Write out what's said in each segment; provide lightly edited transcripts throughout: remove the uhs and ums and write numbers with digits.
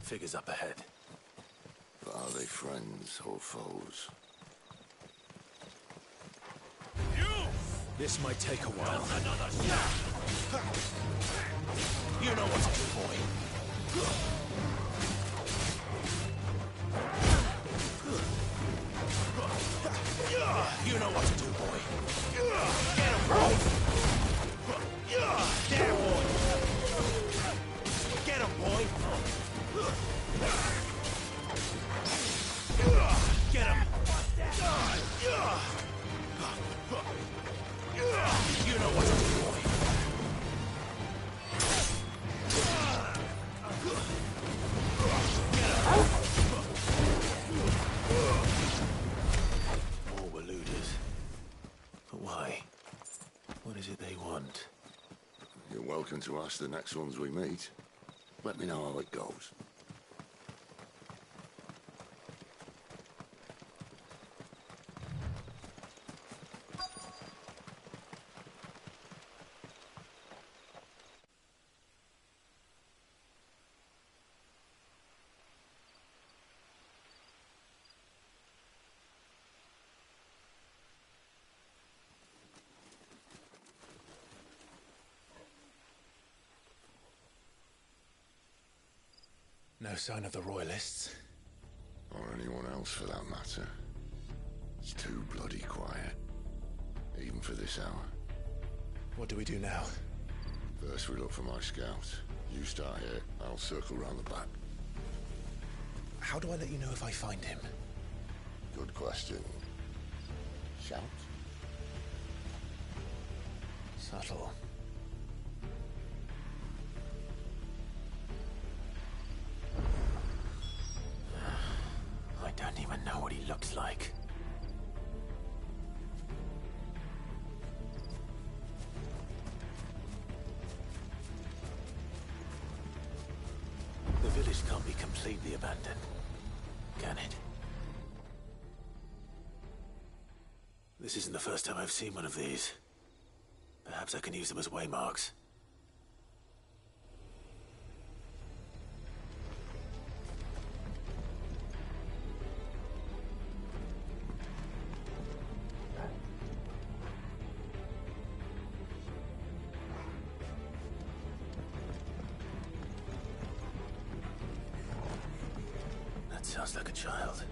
figures up ahead. But are they friends or foes? This might take a while. Another shot! You know what to do, boy. You know what to do, boy. Get him, boy! There, boy! Get him, boy! Get him! You know what to do, boy. All were looters. But why? What is it they want? You're welcome to ask the next ones we meet. Let me know how it goes. No sign of the Royalists. Or anyone else for that matter. It's too bloody quiet. Even for this hour. What do we do now? First we look for my scouts. You start here, I'll circle round the back. How do I let you know if I find him? Good question. Shout? Subtle. I don't even know what he looks like. The village can't be completely abandoned, can it? This isn't the first time I've seen one of these. Perhaps I can use them as waymarks. That sounds like a child.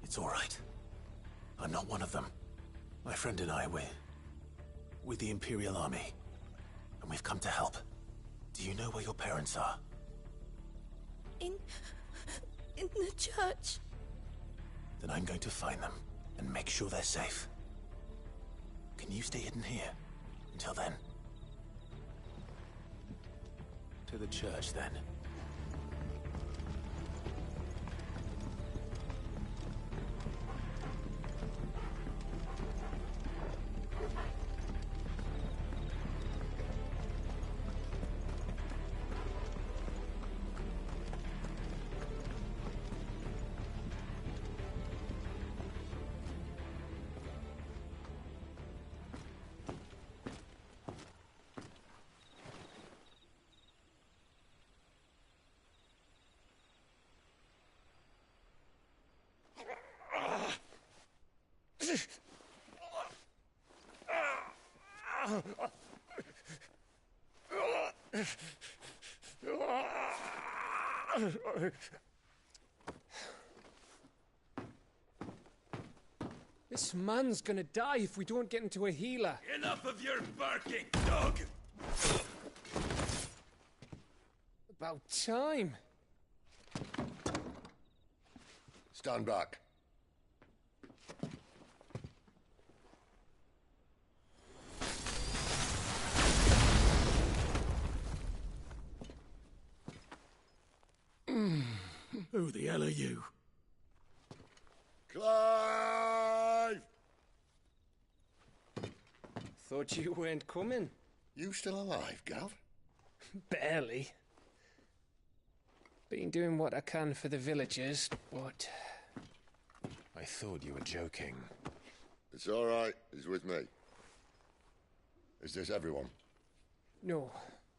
It's all right. I'm not one of them. My friend and I, we're with the Imperial Army. And we've come to help. Do you know where your parents are? In the church. Then I'm going to find them and make sure they're safe. Can you stay hidden here until then? To the church, then. This man's gonna die if we don't get into a healer. Enough of your barking, dog! About time. Stand back. Who the hell are you? Clive! Thought you weren't coming. You still alive, Gav? Barely. Been doing what I can for the villagers, but... I thought you were joking. It's all right. He's with me. Is this everyone? No,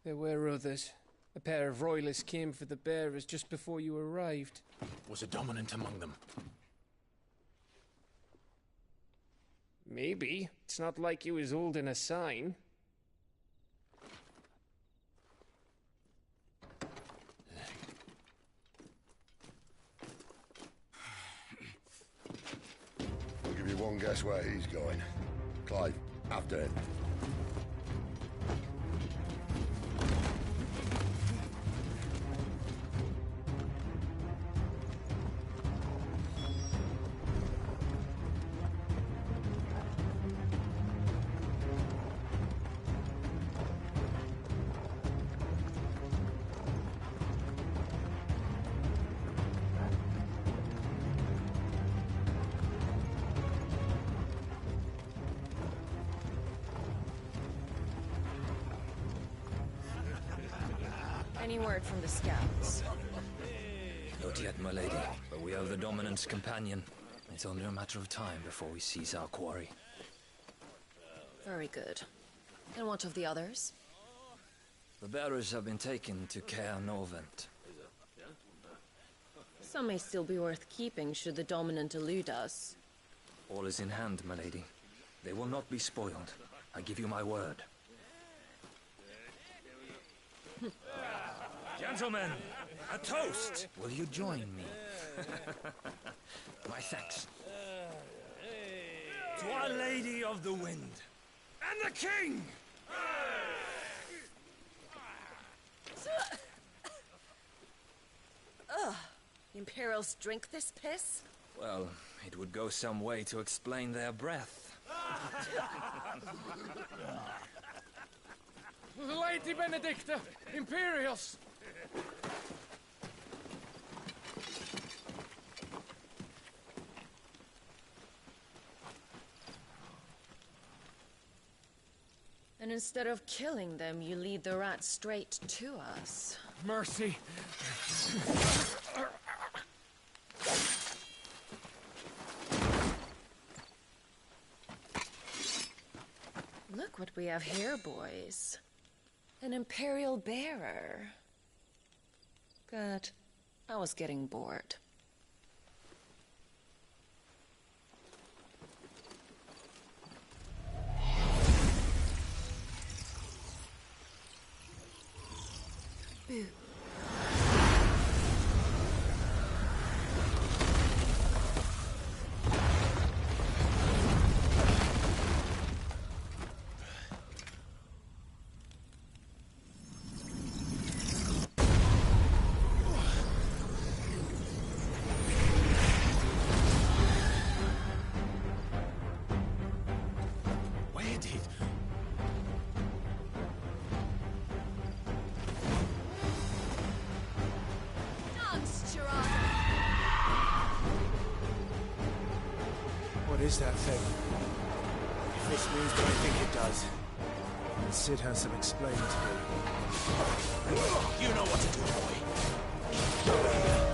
there were others. A pair of royalists came for the bearers just before you arrived. Was a dominant among them? Maybe. It's not like he was holding a sign. I'll give you one guess where he's going. Clive, after him. Any word from the scouts? Not yet, my lady, but we have the Dominant's companion. It's only a matter of time before we seize our quarry. Very good. And what of the others? The bearers have been taken to Caer Novent. Some may still be worth keeping should the Dominant elude us. All is in hand, my lady. They will not be spoiled. I give you my word. Gentlemen, a toast! Will you join me? My thanks. To Our Lady of the Wind and the King! Ugh. The Imperials drink this piss? Well, it would go some way to explain their breath. Lady Benedicta! Imperials! And instead of killing them, you lead the rats straight to us. Mercy! Look what we have here, boys. An Imperial bearer. Good. I was getting bored. Boo. What is that thing? If this means what I think it does, then Sid has some explaining to do. You know what to do, boy. Over here.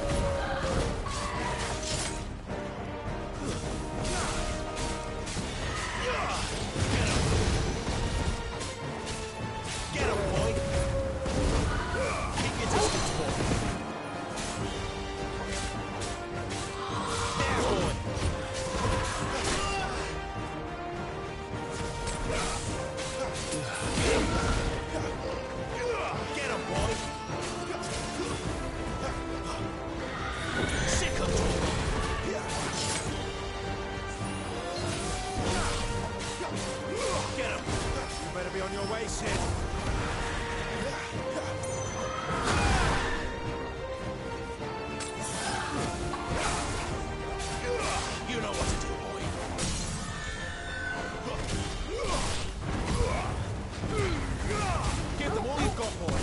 Get him, boy! Keep your distance, boy. There, boy! Get him, boy! Sick of you! Get him! You better be on your way, Sid. You know what to do, boy. Give them all you've got, boy.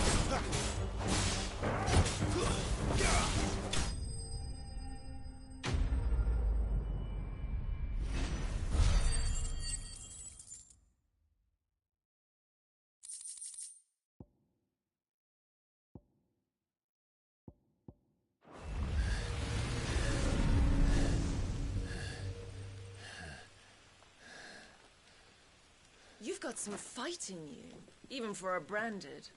You've got some fight in you, even for a branded.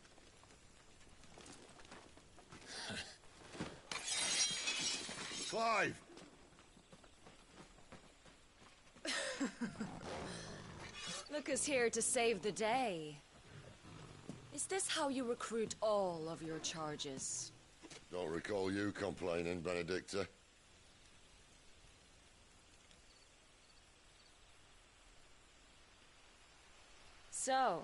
Clive! Look who's here to save the day. Is this how you recruit all of your charges? Don't recall you complaining, Benedicta. So,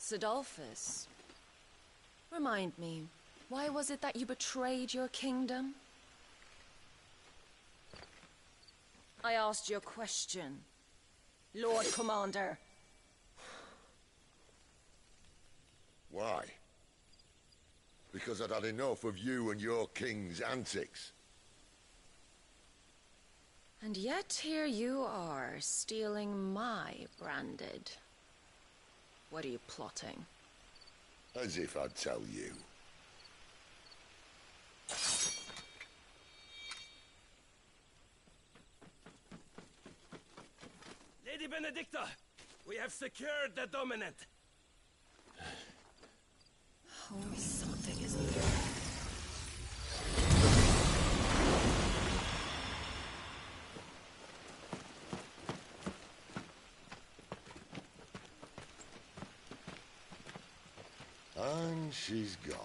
Turdfergus, remind me, why was it that you betrayed your kingdom? I asked you a question, Lord Commander. Why? Because I'd had enough of you and your king's antics. And yet here you are, stealing my branded. What are you plotting? As if I'd tell you. Lady Benedicta, we have secured the dominant. Oh, something is here. And she's gone.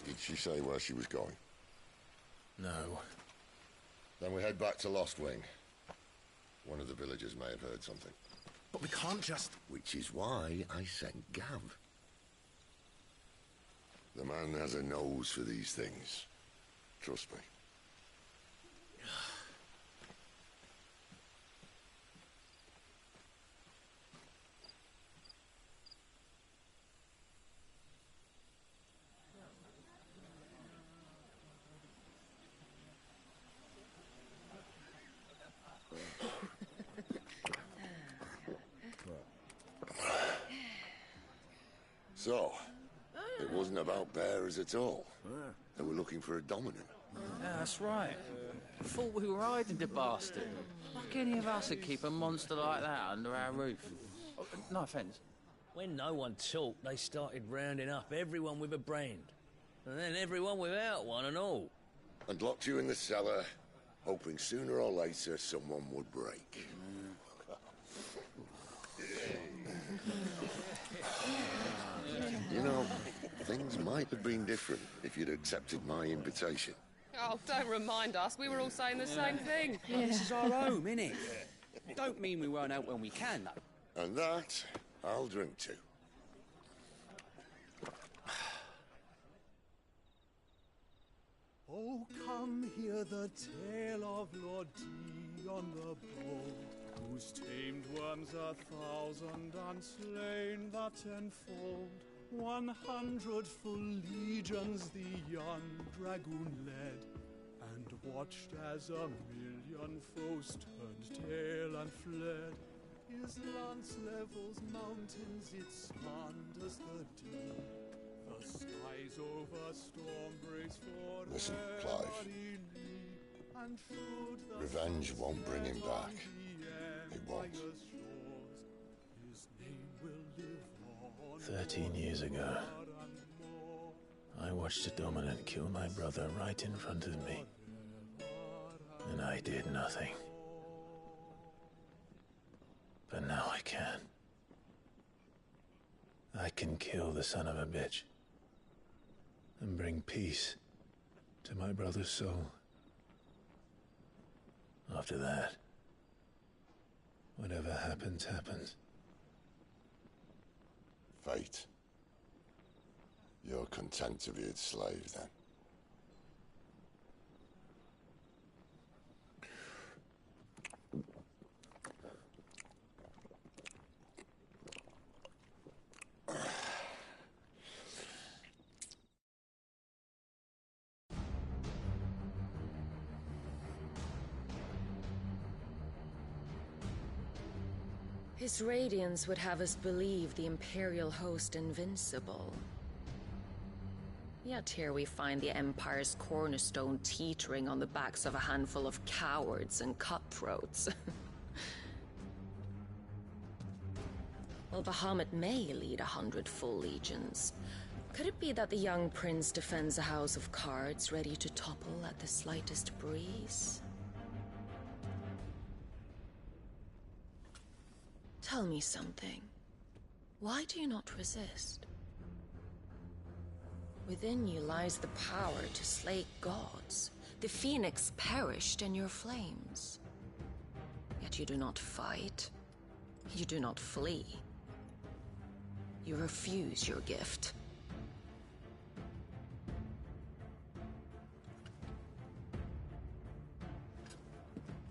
Did she say where she was going? No. Then we head back to Lost Wing. One of the villagers may have heard something. But we can't just... Which is why I sent Gav. The man has a nose for these things. Trust me. So, it wasn't about bearers at all. They were looking for a dominant. Yeah, that's right. Thought we were hiding the bastard. Like any of us would keep a monster like that under our roof. Oh, no offence. When no one talked, they started rounding up everyone with a brand. And then everyone without one and all. And locked you in the cellar, hoping sooner or later someone would break. You know, things might have been different if you'd accepted my invitation. Oh, don't remind us. We were all saying the same thing. This is our home, innit? Don't mean we won't help when we can, though. And that, I'll drink to. Oh, come hear the tale of Lord Dion the Bold, whose tamed worms 1,000 and slain the tenfold. 100 full legions the young dragoon led, and watched as 1,000,000 foes turned tail and fled. His lance levels mountains, it slanders the deep. The skies over storm breaks for Listen, Clive. and should the Revenge won't bring him back. It won't. His name will live on 13 years ago, I watched a dominant kill my brother right in front of me, and I did nothing. But now I can. I can kill the son of a bitch and bring peace to my brother's soul. After that, whatever happens, happens. Fate. You're content to be its slave, then? His radiance would have us believe the Imperial host invincible. Yet here we find the Empire's cornerstone teetering on the backs of a handful of cowards and cutthroats. Well, Bahamut may lead 100 full legions. Could it be that the young prince defends a house of cards ready to topple at the slightest breeze? Tell me something. Why do you not resist? Within you lies the power to slay gods. The phoenix perished in your flames. Yet you do not fight. You do not flee. You refuse your gift.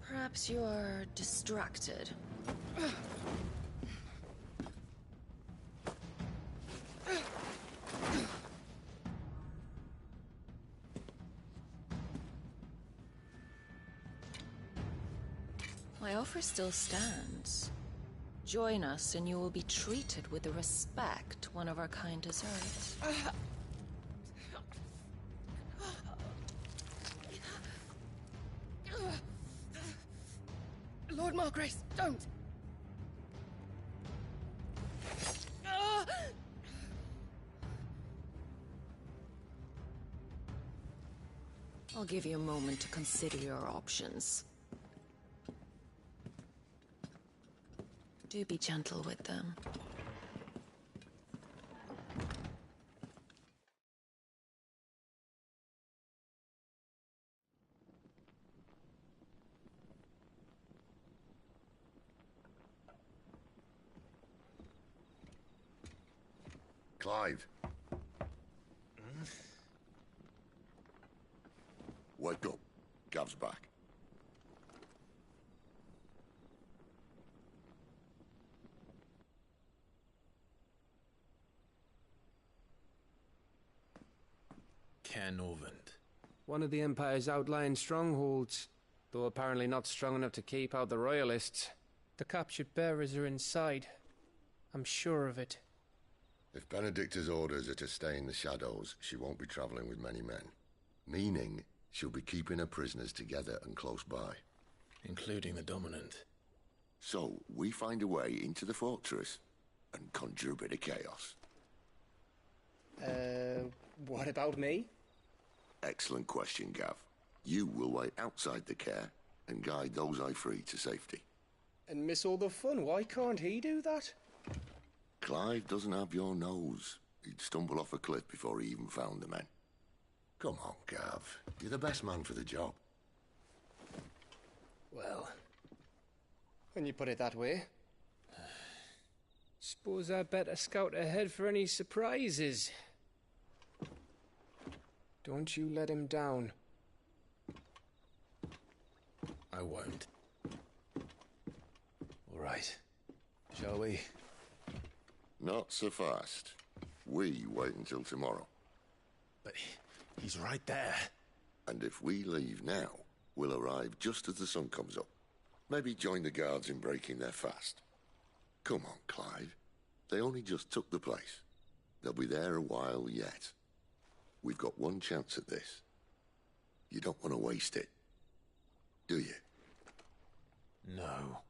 Perhaps you are distracted. My offer still stands. Join us and you will be treated with the respect one of our kind deserves. Lord Margrace, don't! I'll give you a moment to consider your options. Do be gentle with them. Clive. Wake up. Gav's back. Canovant. One of the Empire's outlying strongholds, though apparently not strong enough to keep out the Royalists. The captured bearers are inside. I'm sure of it. If Benedicta's orders are to stay in the shadows, she won't be traveling with many men. Meaning, she'll be keeping her prisoners together and close by. Including the Dominant. So, we find a way into the fortress and conjure a bit of chaos. What about me? Excellent question, Gav. You will wait outside the care and guide those I free to safety. And miss all the fun. Why can't he do that? Clive doesn't have your nose. He'd stumble off a cliff before he even found the men. Come on, Gav. You're the best man for the job. Well, when you put it that way. Suppose I'd better scout ahead for any surprises. Don't you let him down. I won't. All right. Shall we? Not so fast. We wait until tomorrow. But he's right there. And if we leave now, we'll arrive just as the sun comes up. Maybe join the guards in breaking their fast. Come on, Clive. They only just took the place. They'll be there a while yet. We've got one chance at this. You don't want to waste it, do you? No.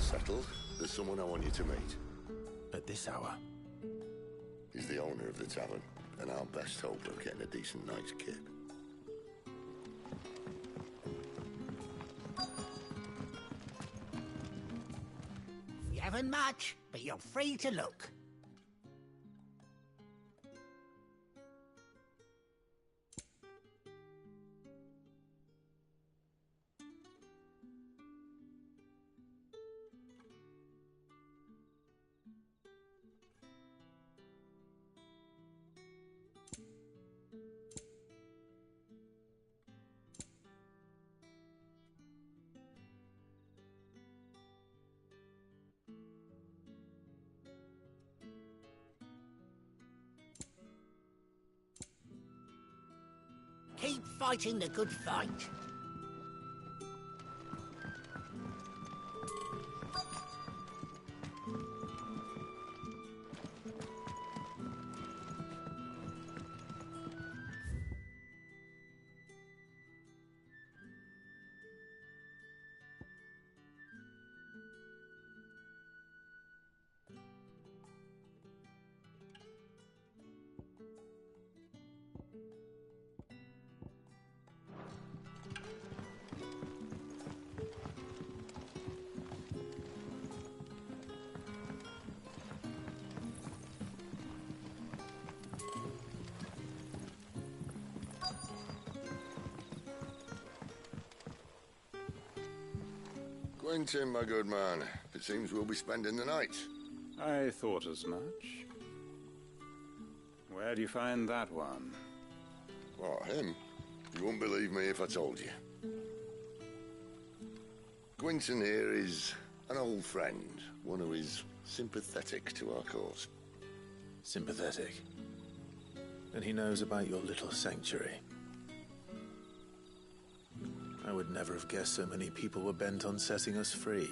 settled, there's someone I want you to meet. At this hour? He's the owner of the tavern, and our best hope of getting a decent night's kip. You haven't much, but you're free to look. Keep fighting the good fight. Quentin, my good man. It seems we'll be spending the night. I thought as much. Where do you find that one? What, him? You wouldn't believe me if I told you. Quentin here is an old friend, one who is sympathetic to our cause. Sympathetic? And he knows about your little sanctuary. I would never have guessed so many people were bent on setting us free.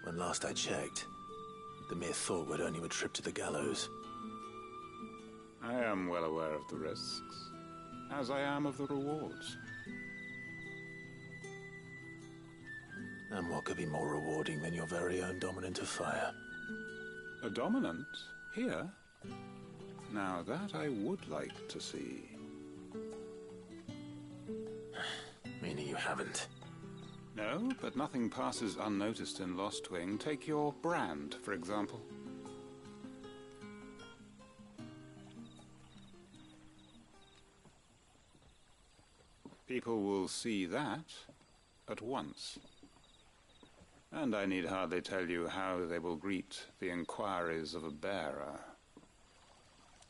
When last I checked, the mere thought would earn you a trip to the gallows. I am well aware of the risks, as I am of the rewards. And what could be more rewarding than your very own dominant of fire? A dominant? Here? Now that I would like to see. Meaning you haven't? No, but nothing passes unnoticed in Lostwing. Take your brand, for example. People will see that at once. And I need hardly tell you how they will greet the inquiries of a bearer.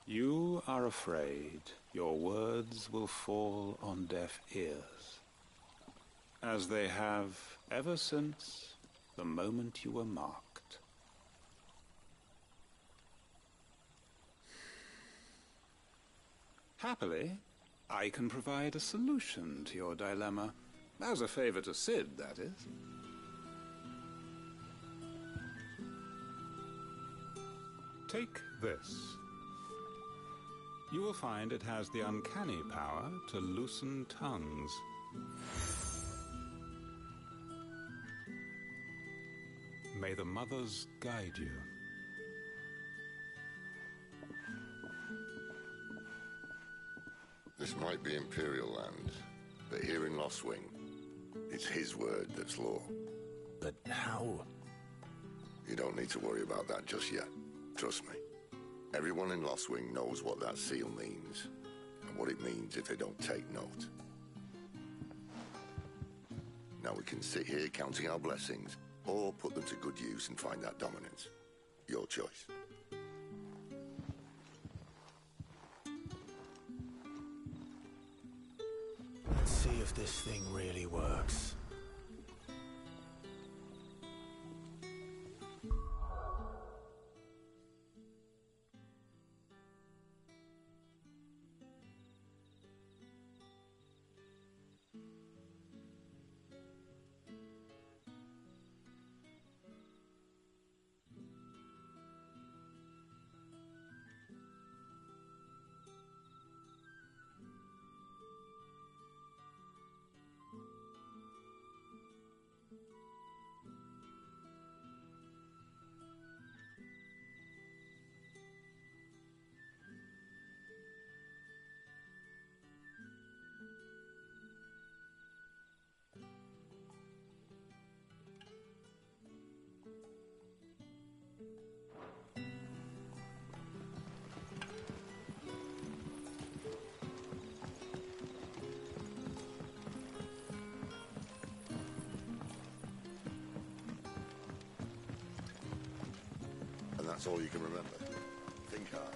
You are afraid your words will fall on deaf ears, as they have ever since the moment you were marked. Happily, I can provide a solution to your dilemma. As a favor to Sid, that is. Take this. You will find it has the uncanny power to loosen tongues. May the mothers guide you. This might be Imperial land, but here in Lostwing, it's his word that's law. But how? You don't need to worry about that just yet. Trust me. Everyone in Lostwing knows what that seal means, and what it means if they don't take note. Now we can sit here counting our blessings, or put them to good use and find that dominance. Your choice. Let's see if this thing really works. that's all you can remember. Think hard.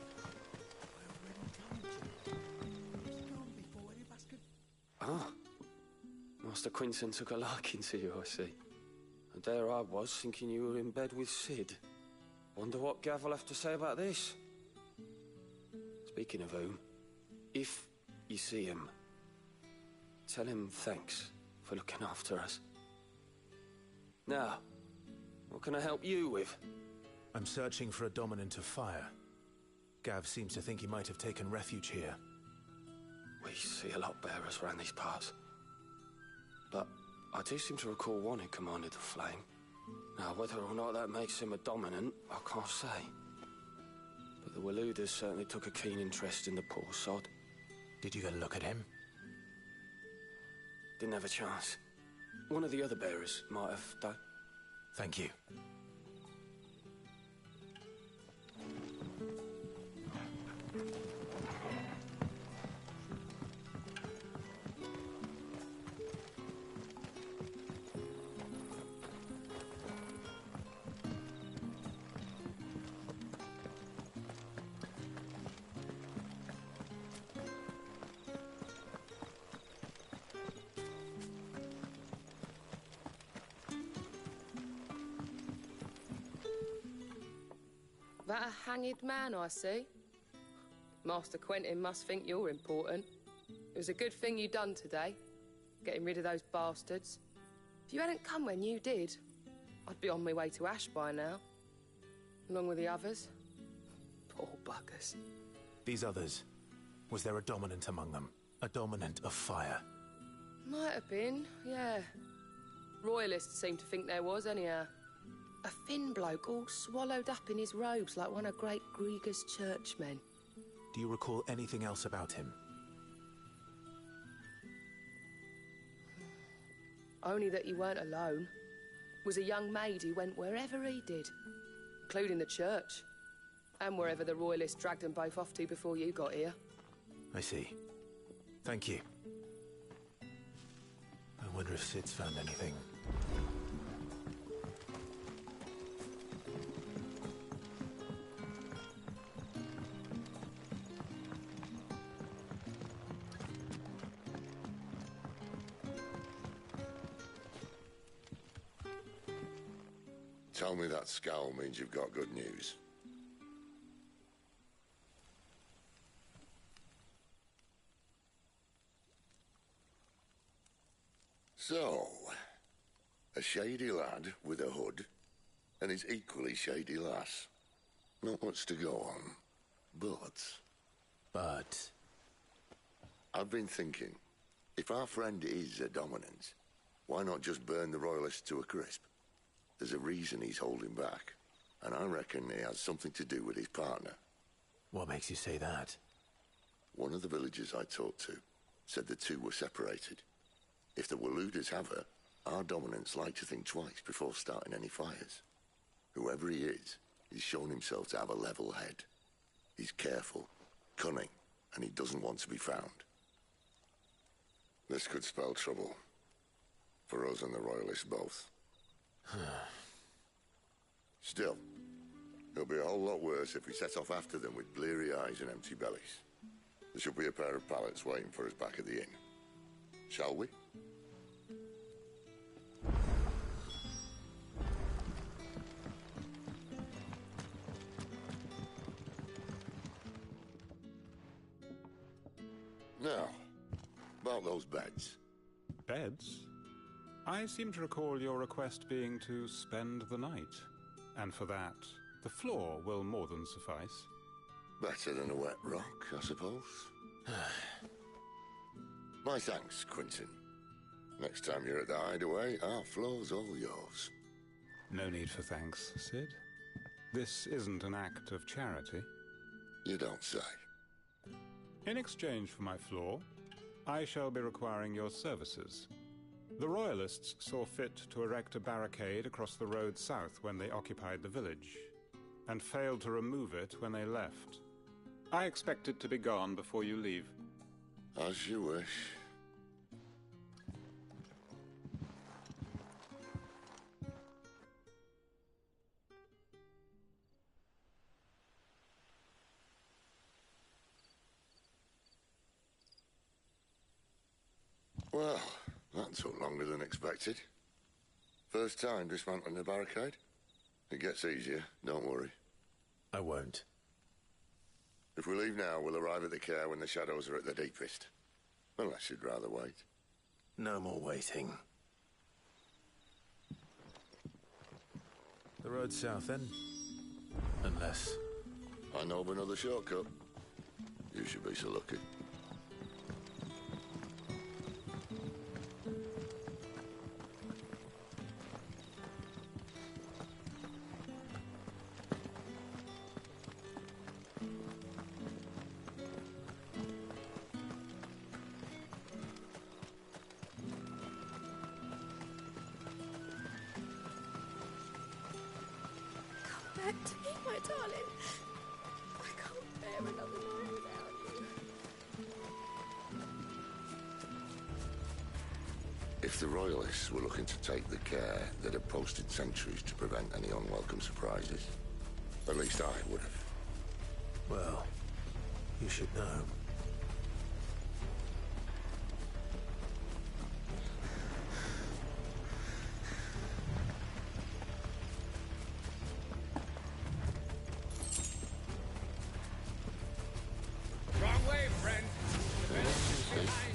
Ah. Master Quinton took a liking to you, I see. And there I was, thinking you were in bed with Sid. Wonder what Gav will have to say about this. Speaking of whom, if you see him, tell him thanks for looking after us. Now, what can I help you with? I'm searching for a dominant of fire. Gav seems to think he might have taken refuge here. We see a lot bearers around these parts. But I do seem to recall one who commanded the flame. Now, whether or not that makes him a dominant, I can't say. But the Waluders certainly took a keen interest in the poor sod. Did you get a look at him? Didn't have a chance. One of the other bearers might have done. Thank you. That a hanged man, I see. Master Quentin must think you're important. It was a good thing you done today, getting rid of those bastards. If you hadn't come when you did, I'd be on my way to Ash by now, along with the others. Poor buggers. These others, was there a dominant among them? A dominant of fire? Might have been, yeah. Royalists seem to think there was, anyhow. A thin bloke all swallowed up in his robes like one of Great Grieger's churchmen. Do you recall anything else about him? Only that he weren't alone. Was a young maid who went wherever he did, including the church, and wherever the Royalists dragged them both off to before you got here. I see. Thank you. I wonder if Sid's found anything. Tell me that scowl means you've got good news. So, a shady lad with a hood, and his equally shady lass. Not much to go on, but... I've been thinking, if our friend is a dominant, why not just burn the Royalists to a crisp? There's a reason he's holding back, and I reckon he has something to do with his partner. What makes you say that? One of the villagers I talked to said the two were separated. If the Waluders have her, our dominants like to think twice before starting any fires. Whoever he is, he's shown himself to have a level head. He's careful, cunning, and he doesn't want to be found. This could spell trouble. For us and the Royalists both. Still, it'll be a whole lot worse if we set off after them with bleary eyes and empty bellies. There should be a pair of pallets waiting for us back at the inn. Shall we? Now, about those beds. Beds? I seem to recall your request being to spend the night. And for that, the floor will more than suffice. Better than a wet rock, I suppose. My thanks, Quinton. Next time you're at the hideaway, our floor's all yours. No need for thanks, Sid. This isn't an act of charity. You don't say. In exchange for my floor, I shall be requiring your services. The Royalists saw fit to erect a barricade across the road south when they occupied the village, and failed to remove it when they left. I expect it to be gone before you leave. As you wish. Well, that took longer than expected. First time dismantling the barricade? It gets easier, don't worry. I won't. If we leave now, we'll arrive at the care when the shadows are at their deepest. Unless you'd rather wait. No more waiting. The road south, then? Unless... I know of another shortcut. You should be so lucky. Back to me, my darling. I can't bear another night without you. If the Royalists were looking to take the care, they'd have posted sentries to prevent any unwelcome surprises. At least I would have. Well, you should know. Wrong way, friend.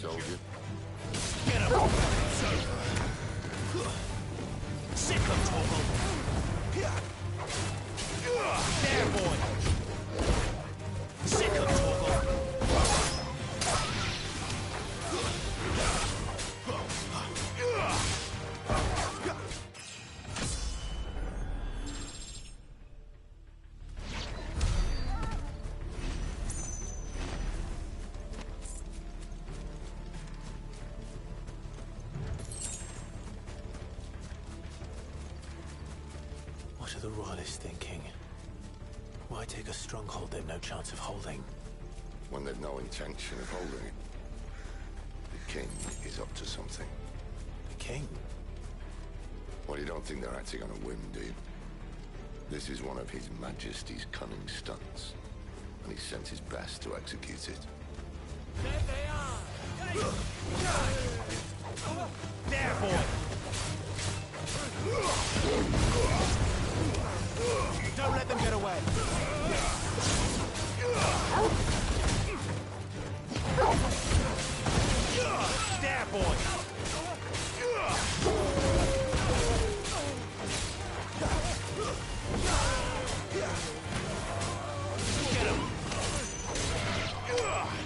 Told you. Get him! Sick of Toggle! There, boy! Sick of Toggle! What are the Royalists thinking? Why take a stronghold they've no chance of holding? When they've no intention of holding it. The king is up to something. The king? Well, you don't think they're acting on a whim, do you? This is one of His Majesty's cunning stunts, and he sent his best to execute it. There they are! There, boy! Don't let them get away! There, boy! Get him!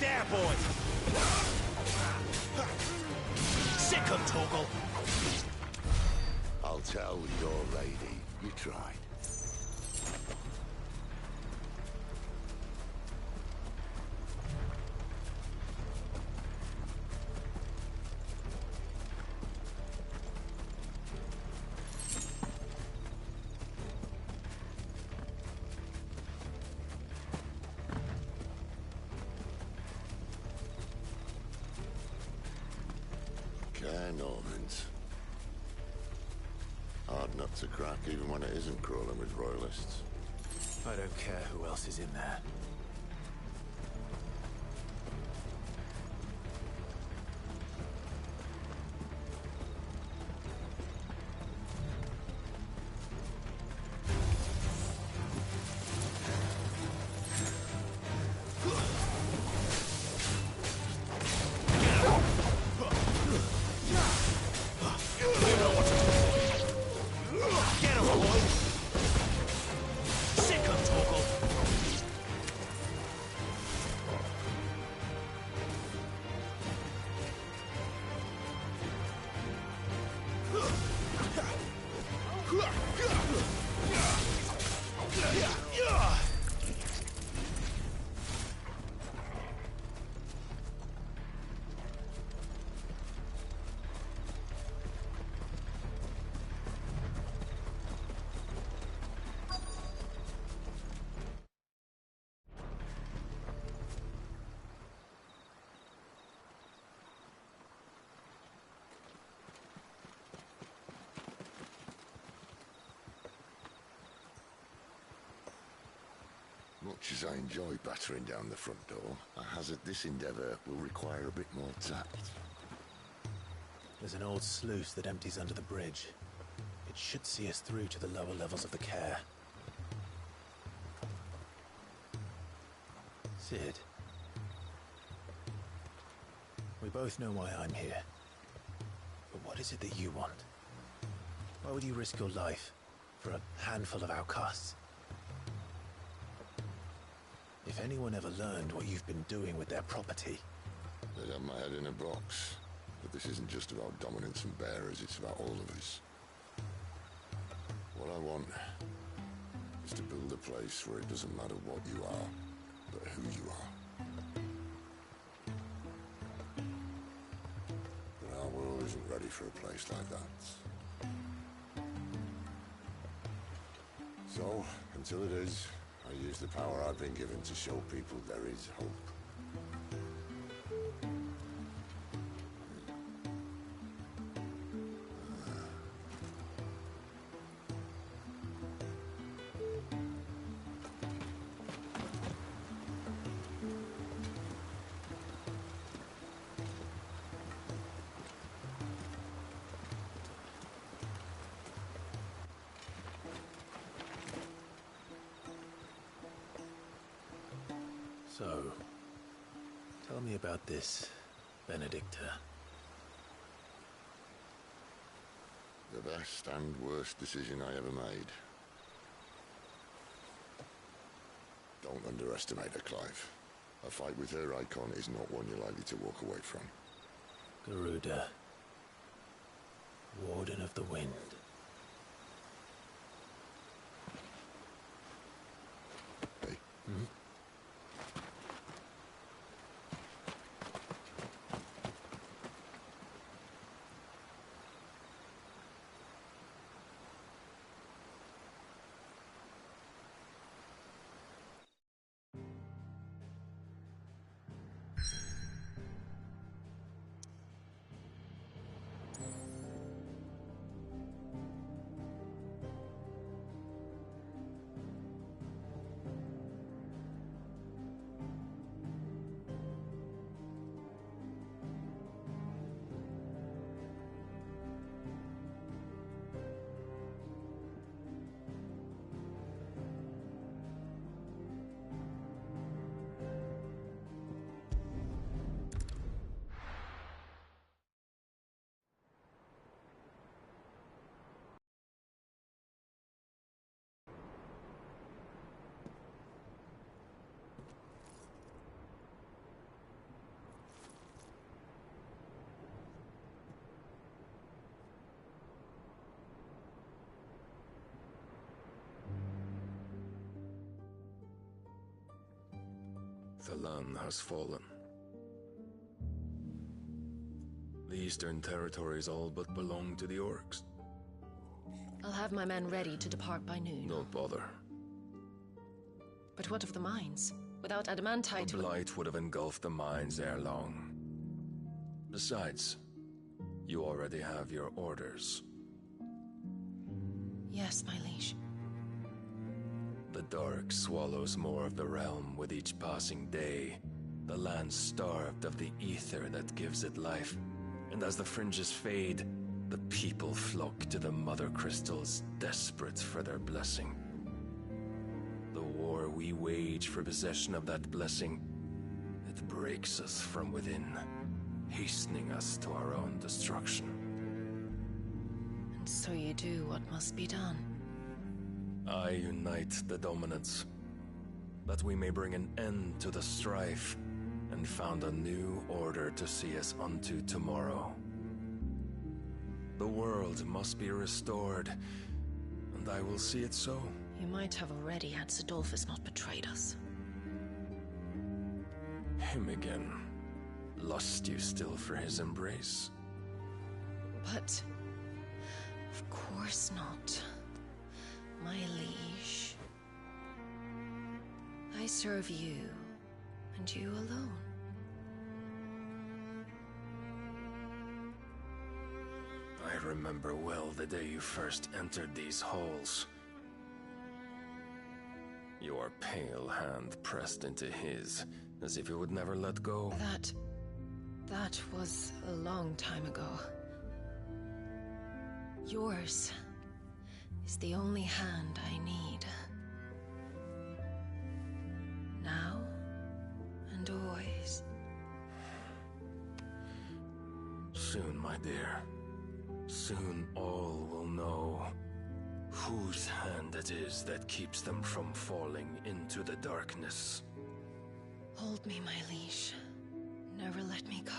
There, boy! Sick of Toggle! I'll tell your lady you tried. Care Normans. Hard nut to crack, even when it isn't crawling with Royalists. I don't care who else is in there. Get him, boy! Sick of Toggle! Much as I enjoy battering down the front door, I hazard this endeavour will require a bit more tact. There's an old sluice that empties under the bridge. It should see us through to the lower levels of the care. Sid. We both know why I'm here. But what is it that you want? Why would you risk your life for a handful of outcasts? If anyone ever learned what you've been doing with their property... They'd have my head in a box. But this isn't just about dominance and bearers, it's about all of us. What I want is to build a place where it doesn't matter what you are, but who you are. But our world isn't ready for a place like that. So, until it is, I use the power I've been given to show people there is hope. So, tell me about this, Benedicta. The best and worst decision I ever made. Don't underestimate her, Clive. A fight with her icon is not one you're likely to walk away from. Garuda. Warden of the Wind. Hey. Hmm? The land has fallen. The Eastern Territories all but belong to the Orcs. I'll have my men ready to depart by noon. Don't bother. But what of the mines? Without adamantite... The Blight would have engulfed the mines ere long. Besides, you already have your orders. Yes, my liege. The dark swallows more of the realm with each passing day. The land starved of the ether that gives it life. And as the fringes fade, the people flock to the mother crystals, desperate for their blessing. The war we wage for possession of that blessing, it breaks us from within, hastening us to our own destruction. And so you do what must be done. I unite the dominants, that we may bring an end to the strife, and found a new order to see us unto tomorrow. The world must be restored, and I will see it so. You might have already had Sidolphus not betrayed us. Him again. Lust you still for his embrace? But... of course not. My liege. I serve you, and you alone. I remember well the day you first entered these halls. Your pale hand pressed into his, as if it would never let go. That was a long time ago. Yours is the only hand I need. Now and always. Soon, my dear. Soon all will know whose hand it is that keeps them from falling into the darkness. Hold me, my liege. Never let me go.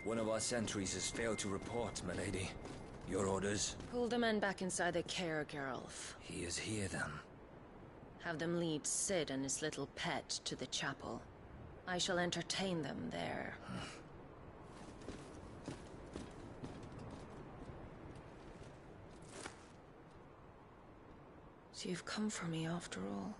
One of our sentries has failed to report, milady. Your orders? Pull the men back inside the care, Geralf. He is here, then. Have them lead Sid and his little pet to the chapel. I shall entertain them there. So you've come for me after all.